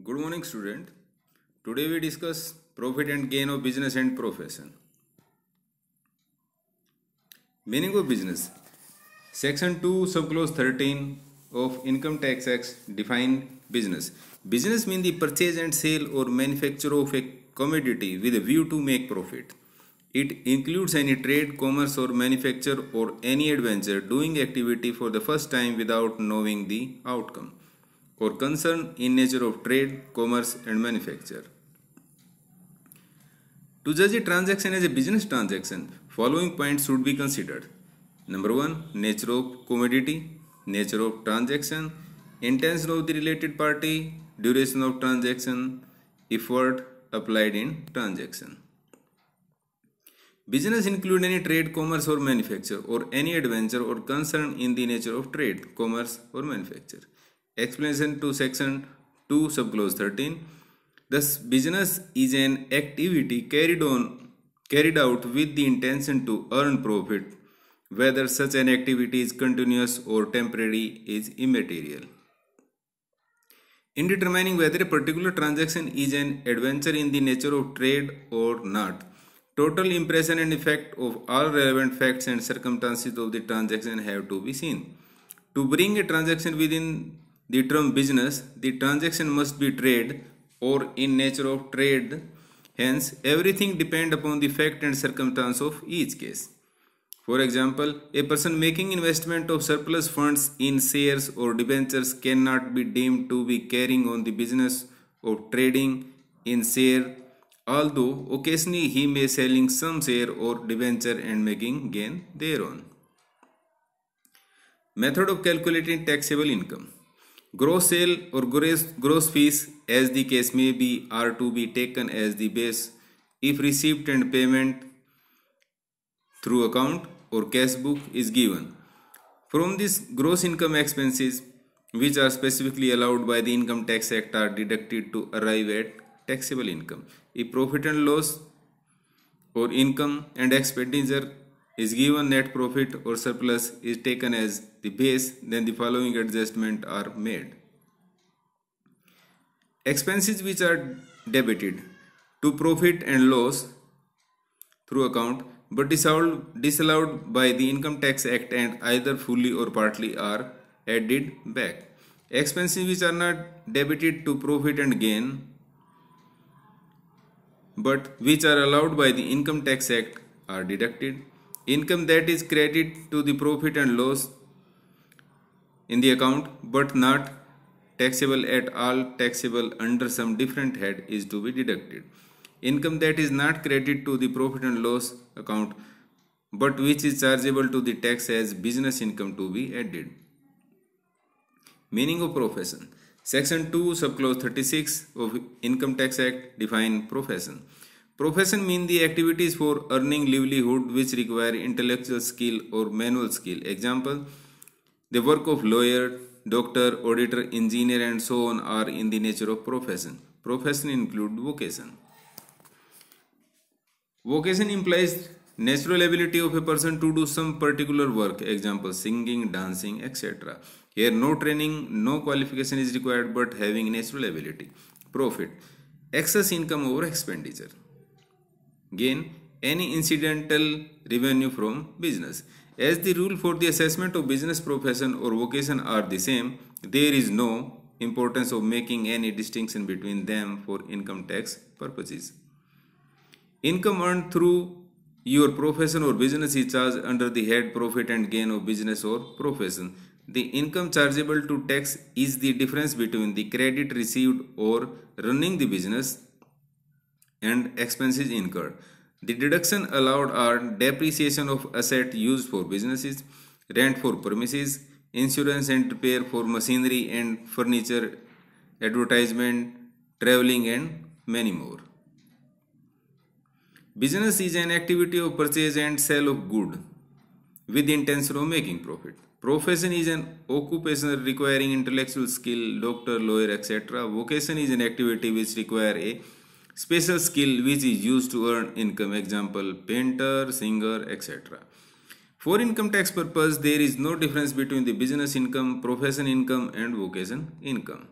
Good morning, student. Today we discuss profit and gain of business and profession. Meaning of business. Section 2, subclause 13 of Income Tax Act define business. Business means the purchase and sale or manufacture of a commodity with a view to make profit. It includes any trade, commerce or manufacture or any adventure doing activity for the first time without knowing the outcome, or concern in nature of trade, commerce and manufacture. To judge a transaction as a business transaction, following points should be considered. Number 1, nature of commodity, nature of transaction, intention of the related party, duration of transaction, effort applied in transaction. Business include any trade, commerce or manufacture or any adventure or concern in the nature of trade, commerce or manufacture. Explanation to section 2 subclause 13. Thus, business is an activity carried out with the intention to earn profit. Whether such an activity is continuous or temporary is immaterial. In determining whether a particular transaction is an adventure in the nature of trade or not, total impression and effect of all relevant facts and circumstances of the transaction have to be seen. To bring a transaction within the term business, the transaction must be trade or in nature of trade. Hence, everything depends upon the fact and circumstance of each case. For example, a person making investment of surplus funds in shares or debentures cannot be deemed to be carrying on the business of trading in share, although occasionally he may selling some share or debenture and making gain thereon. Method of calculating taxable income. Gross sale or gross fees, as the case may be, are to be taken as the base if receipt and payment through account or cash book is given. From this, gross income expenses which are specifically allowed by the Income Tax Act are deducted to arrive at taxable income. If profit and loss or income and expenditure is given, net profit or surplus is taken as the base, then the following adjustments are made. Expenses which are debited to profit and loss through account but disallowed by the Income Tax Act and either fully or partly are added back. Expenses which are not debited to profit and gain but which are allowed by the Income Tax Act are deducted. Income that is credited to the profit and loss in the account but not taxable at all, taxable under some different head, is to be deducted. Income that is not credited to the profit and loss account but which is chargeable to the tax as business income to be added. Meaning of profession. Section 2 subclause 36 of Income Tax Act define profession. Profession means the activities for earning livelihood which require intellectual skill or manual skill. Example, the work of lawyer, doctor, auditor, engineer and so on are in the nature of profession. Profession include vocation. Vocation implies natural ability of a person to do some particular work. Example, singing, dancing, etc. Here no training, no qualification is required but having natural ability. Profit, excess income over expenditure. Gain, any incidental revenue from business. As the rule for the assessment of business profession or vocation are the same, there is no importance of making any distinction between them for income tax purposes. Income earned through your profession or business is charged under the head profit and gain of business or profession. The income chargeable to tax is the difference between the credit received or running the business and expenses incurred. The deduction allowed are depreciation of asset used for businesses, rent for premises, insurance and repair for machinery and furniture, advertisement, traveling and many more. Business is an activity of purchase and sale of good with the intention of making profit. Profession is an occupation requiring intellectual skill, doctor, lawyer, etc. Vocation is an activity which require a special skill which is used to earn income. Example, painter, singer, etc. For income tax purpose, there is no difference between the business income, profession income and vocation income.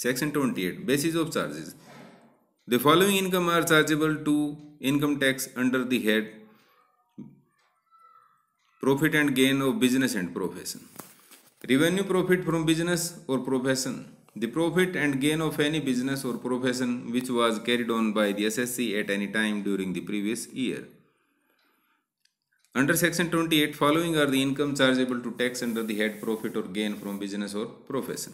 Section 28. Basis of charges. The following income are chargeable to income tax under the head profit and gain of business and profession. Revenue profit from business or profession. The profit and gain of any business or profession which was carried on by the SSC at any time during the previous year. Under Section 28, following are the income chargeable to tax under the head profit or gain from business or profession.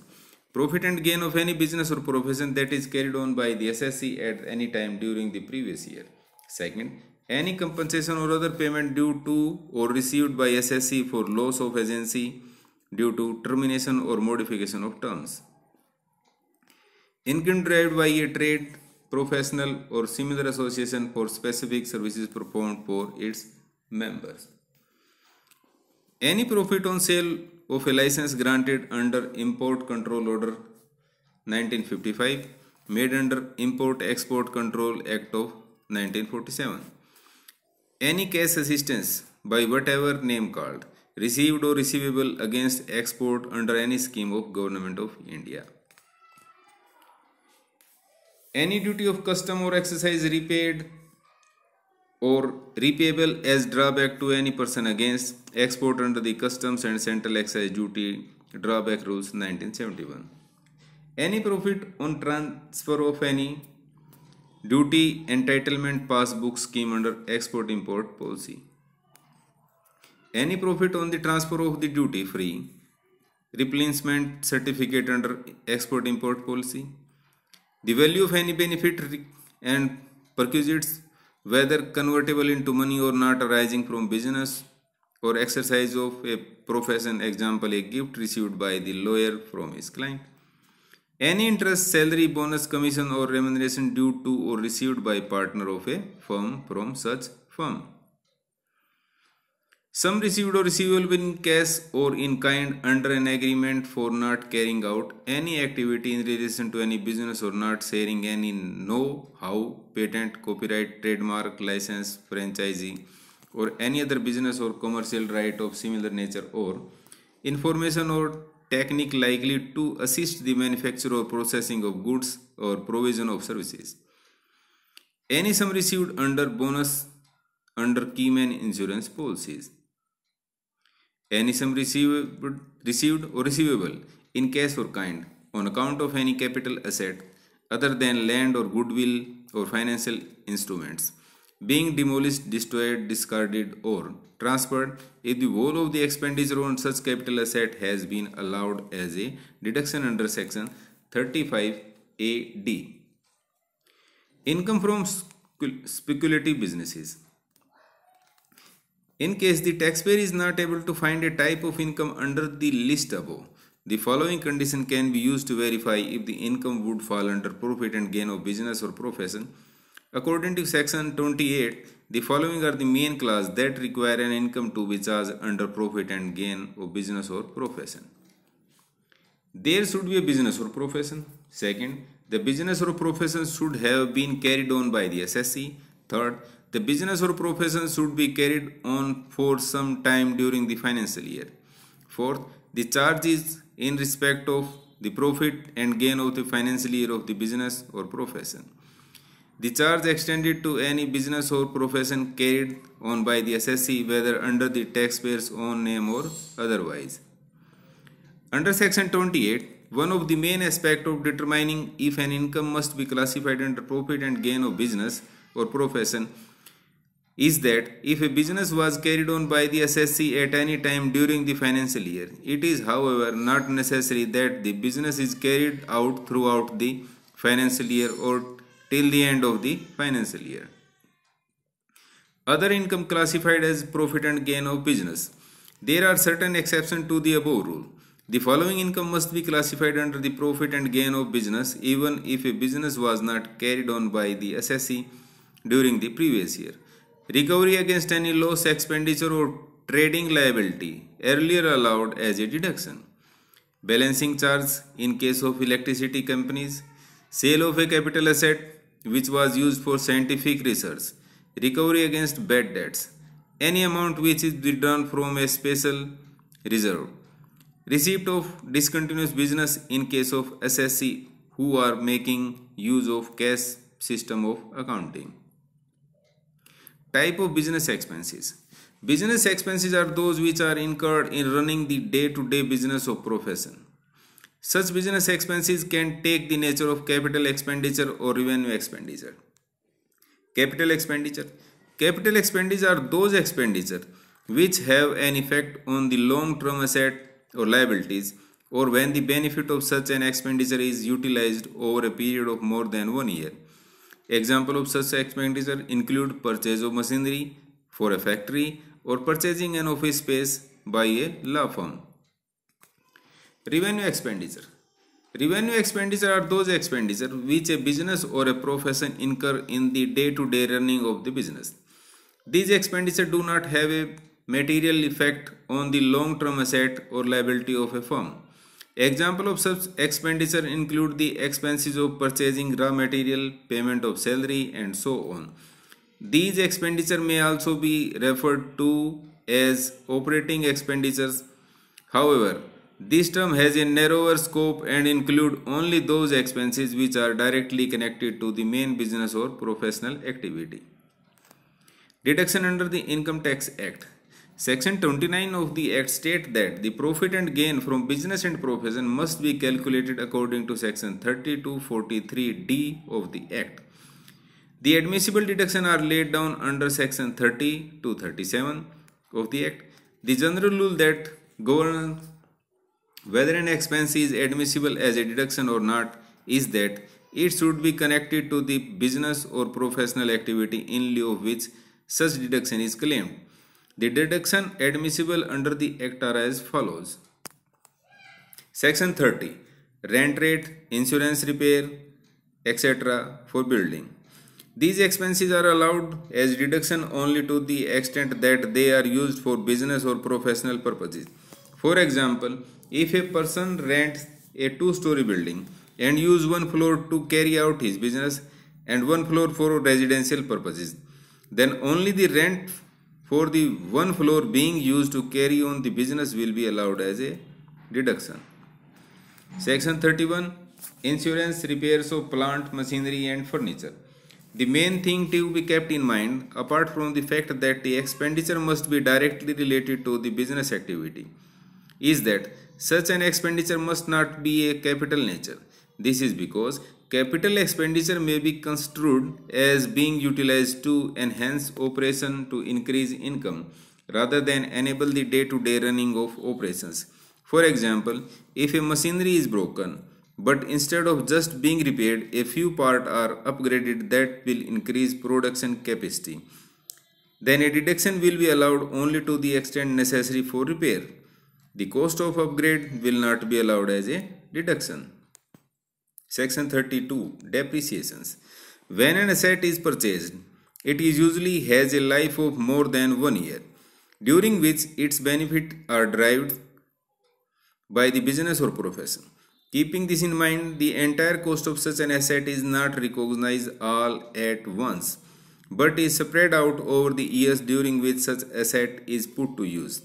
Profit and gain of any business or profession that is carried on by the SSC at any time during the previous year. Second, any compensation or other payment due to or received by SSC for loss of agency due to termination or modification of terms. Income derived by a trade, professional or similar association for specific services performed for its members. Any profit on sale of a license granted under Import Control Order 1955 made under Import-Export Control Act of 1947. Any cash assistance by whatever name called received or receivable against export under any scheme of Government of India. Any duty of custom or excise repaid or repayable as drawback to any person against export under the Customs and Central Excise Duty Drawback Rules 1971. Any profit on transfer of any duty entitlement passbook scheme under export-import policy. Any profit on the transfer of the duty-free replenishment certificate under export-import policy. The value of any benefit and perquisites, whether convertible into money or not, arising from business or exercise of a profession, example, a gift received by the lawyer from his client. Any interest, salary, bonus, commission or remuneration due to or received by partner of a firm from such firm. Sum received or receivable in cash or in kind under an agreement for not carrying out any activity in relation to any business or not sharing any know-how, patent, copyright, trademark, license, franchisee or any other business or commercial right of similar nature, or information or technique likely to assist the manufacture or processing of goods or provision of services. Any sum received under bonus under keyman insurance policies. Any sum received or receivable in cash or kind on account of any capital asset other than land or goodwill or financial instruments being demolished, destroyed, discarded or transferred if the whole of the expenditure on such capital asset has been allowed as a deduction under Section 35A(d). Income from speculative businesses. In case the taxpayer is not able to find a type of income under the list above, the following condition can be used to verify if the income would fall under profit and gain of business or profession. According to Section 28, the following are the main clauses that require an income to be charged under profit and gain of business or profession. There should be a business or profession. Second, the business or profession should have been carried on by the SSC. Third, the business or profession should be carried on for some time during the financial year. Fourth, the charge is in respect of the profit and gain of the financial year of the business or profession. The charge extended to any business or profession carried on by the SSC, whether under the taxpayer's own name or otherwise. Under Section 28, one of the main aspects of determining if an income must be classified under profit and gain of business or profession is that if a business was carried on by the SSC at any time during the financial year, it is, however, not necessary that the business is carried out throughout the financial year or till the end of the financial year. Other income classified as profit and gain of business. There are certain exceptions to the above rule. The following income must be classified under the profit and gain of business even if a business was not carried on by the SSC during the previous year. Recovery against any loss, expenditure or trading liability earlier allowed as a deduction. Balancing charge in case of electricity companies. Sale of a capital asset which was used for scientific research. Recovery against bad debts. Any amount which is withdrawn from a special reserve. Receipt of discontinuous business in case of SSC who are making use of cash system of accounting. Type of business expenses. Business expenses are those which are incurred in running the day-to-day business of profession. Such business expenses can take the nature of capital expenditure or revenue expenditure. Capital expenditure. Capital expenditure are those expenditures which have an effect on the long-term asset or liabilities, or when the benefit of such an expenditure is utilized over a period of more than 1 year. Example of such expenditure include purchase of machinery for a factory or purchasing an office space by a law firm. Revenue expenditure. Revenue expenditure are those expenditures which a business or a profession incur in the day-to-day running of the business. These expenditures do not have a material effect on the long-term asset or liability of a firm. Example of such expenditure include the expenses of purchasing raw material, payment of salary, and so on. These expenditure may also be referred to as operating expenditures. However, this term has a narrower scope and include only those expenses which are directly connected to the main business or professional activity. Deduction under the Income Tax Act. Section 29 of the Act states that the profit and gain from business and profession must be calculated according to Section 30 to 43D of the Act. The admissible deductions are laid down under Section 30 to 37 of the Act. The general rule that governs whether an expense is admissible as a deduction or not is that it should be connected to the business or professional activity in lieu of which such deduction is claimed. The deduction admissible under the Act are as follows. Section 30. Rent rate, insurance repair, etc. for building. These expenses are allowed as deduction only to the extent that they are used for business or professional purposes. For example, if a person rents a 2-story building and uses one floor to carry out his business and one floor for residential purposes, then only the rent for the one floor being used to carry on the business will be allowed as a deduction. Section 31. Insurance, repairs of plant, machinery and furniture. The main thing to be kept in mind, apart from the fact that the expenditure must be directly related to the business activity, is that such an expenditure must not be a capital nature. This is because capital expenditure may be construed as being utilized to enhance operation to increase income rather than enable the day-to-day running of operations. For example, if a machinery is broken, but instead of just being repaired, a few parts are upgraded that will increase production capacity, then a deduction will be allowed only to the extent necessary for repair. The cost of upgrade will not be allowed as a deduction. Section 32. Depreciations. When an asset is purchased, it usually has a life of more than 1 year, during which its benefits are derived by the business or profession. Keeping this in mind, the entire cost of such an asset is not recognized all at once, but is spread out over the years during which such asset is put to use.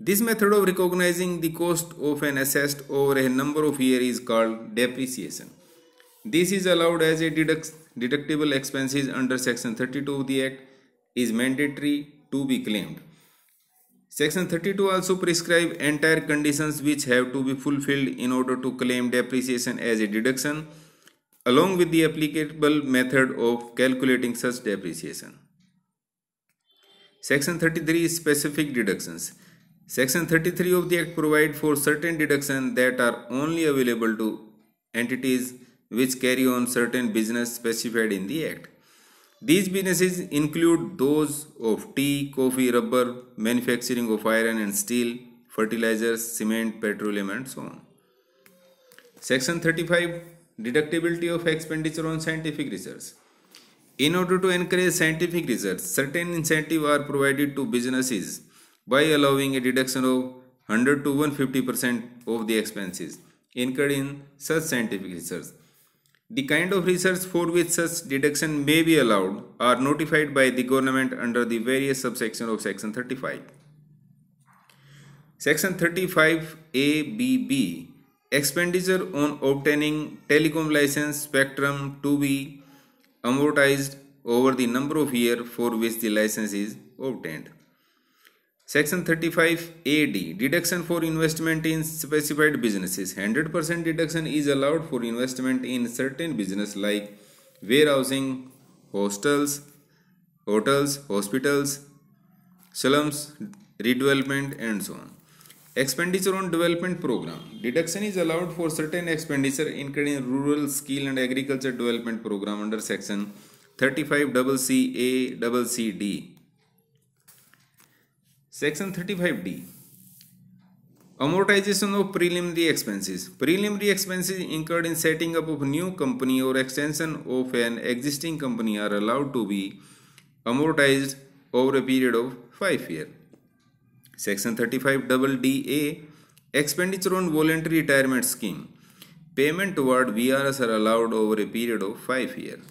This method of recognizing the cost of an asset over a number of years is called depreciation. This is allowed as a deductible expenses under Section 32 of the Act is mandatory to be claimed. Section 32 also prescribes entire conditions which have to be fulfilled in order to claim depreciation as a deduction, along with the applicable method of calculating such depreciation. Section 33 is specific deductions. Section 33 of the Act provides for certain deductions that are only available to entities which carry on certain business specified in the Act. These businesses include those of tea, coffee, rubber, manufacturing of iron and steel, fertilizers, cement, petroleum and so on. Section 35. Deductibility of expenditure on scientific research. In order to encourage scientific research, certain incentives are provided to businesses by allowing a deduction of 100 to 150% of the expenses incurred in such scientific research. The kind of research for which such deduction may be allowed are notified by the government under the various subsections of Section 35. Section 35 ABB expenditure on obtaining telecom license spectrum to be amortized over the number of years for which the license is obtained. Section 35AD, deduction for investment in specified businesses. 100% deduction is allowed for investment in certain business like warehousing, hotels, hospitals, slums, redevelopment and so on. Expenditure on development program. Deduction is allowed for certain expenditure including rural skill and agriculture development program under section 35CCA-CCD. Section 35D. Amortization of preliminary expenses. Preliminary expenses incurred in setting up of a new company or extension of an existing company are allowed to be amortized over a period of 5 years. Section 35DA. Expenditure on voluntary retirement scheme. Payment toward VRS are allowed over a period of 5 years.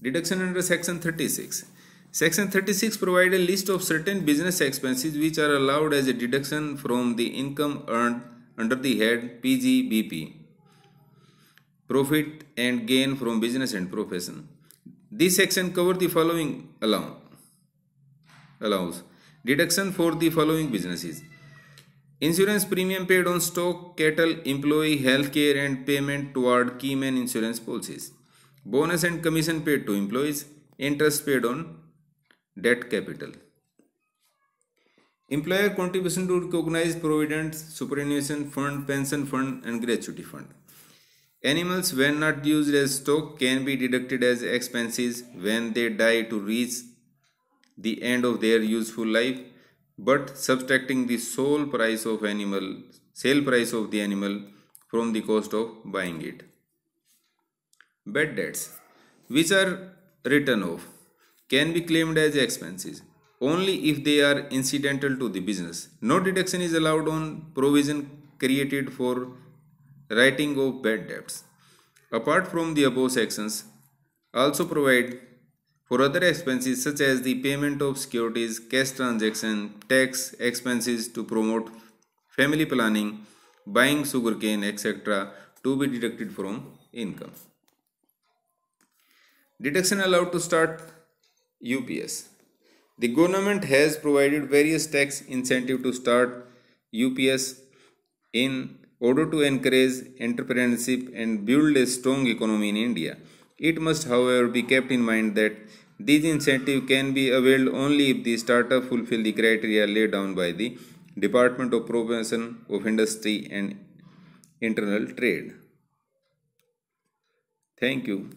Deduction under Section 36. Section 36 provides a list of certain business expenses which are allowed as a deduction from the income earned under the head PGBP, Profit and Gain from Business and Profession. This section covers the following allows deduction for the following businesses: insurance premium paid on stock, cattle, employee health care and payment toward key man insurance policies, bonus and commission paid to employees, interest paid on debt capital, employer contribution to recognized provident, superannuation fund, pension fund and gratuity fund. Animals when not used as stock can be deducted as expenses when they die to reach the end of their useful life, but subtracting the sale price of the animal from the cost of buying it. Bad debts, which are written off, can be claimed as expenses only if they are incidental to the business. No deduction is allowed on provision created for writing of bad debts. Apart from the above sections, also provide for other expenses such as the payment of securities, cash transaction, tax expenses to promote family planning, buying sugarcane, etc. to be deducted from income. Deduction allowed to start UPS. The government has provided various tax incentives to start UPS in order to encourage entrepreneurship and build a strong economy in India. It must, however, be kept in mind that these incentives can be availed only if the startup fulfill the criteria laid down by the Department of Promotion of Industry and Internal Trade. Thank you.